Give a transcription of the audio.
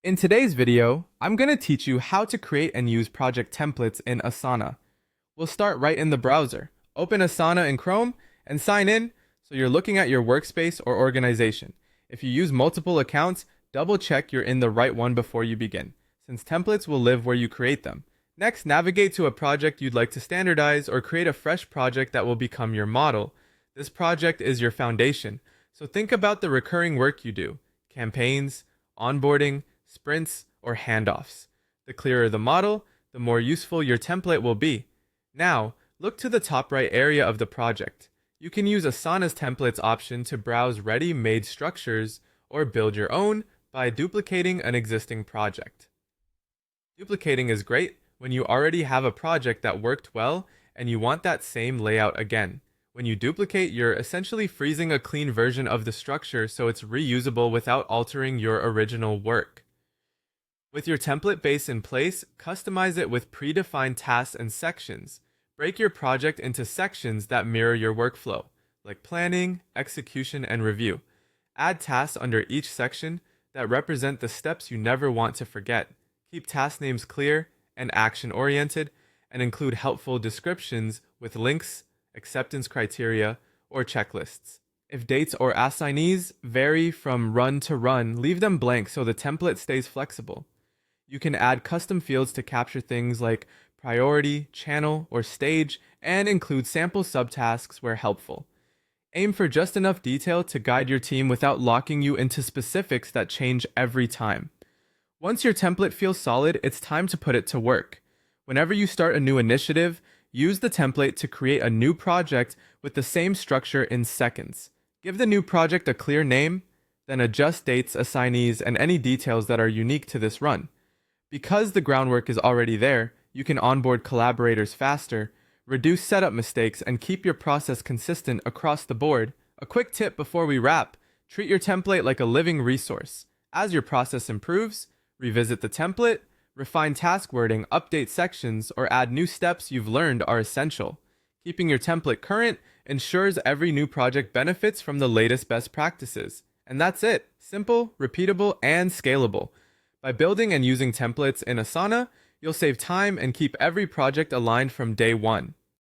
In today's video, I'm going to teach you how to create and use project templates in Asana. We'll start right in the browser. Open Asana in Chrome and sign in so you're looking at your workspace or organization. If you use multiple accounts, double check you're in the right one before you begin, since templates will live where you create them. Next, navigate to a project you'd like to standardize or create a fresh project that will become your model. This project is your foundation, so think about the recurring work you do: campaigns, onboarding, sprints, or handoffs. The clearer the model, the more useful your template will be. Now, look to the top right area of the project. You can use Asana's templates option to browse ready-made structures or build your own by duplicating an existing project. Duplicating is great when you already have a project that worked well and you want that same layout again. When you duplicate, you're essentially freezing a clean version of the structure so it's reusable without altering your original work. With your template base in place, customize it with predefined tasks and sections. Break your project into sections that mirror your workflow, like planning, execution, and review. Add tasks under each section that represent the steps you never want to forget. Keep task names clear and action-oriented, and include helpful descriptions with links, acceptance criteria, or checklists. If dates or assignees vary from run to run, leave them blank so the template stays flexible. You can add custom fields to capture things like priority, channel, or stage, and include sample subtasks where helpful. Aim for just enough detail to guide your team without locking you into specifics that change every time. Once your template feels solid, it's time to put it to work. Whenever you start a new initiative, use the template to create a new project with the same structure in seconds. Give the new project a clear name, then adjust dates, assignees, and any details that are unique to this run. Because the groundwork is already there, you can onboard collaborators faster, reduce setup mistakes, and keep your process consistent across the board. A quick tip before we wrap: treat your template like a living resource. As your process improves, revisit the template, refine task wording, update sections, or add new steps you've learned are essential. Keeping your template current ensures every new project benefits from the latest best practices. And that's it. Simple, repeatable, and scalable. By building and using templates in Asana, you'll save time and keep every project aligned from day one.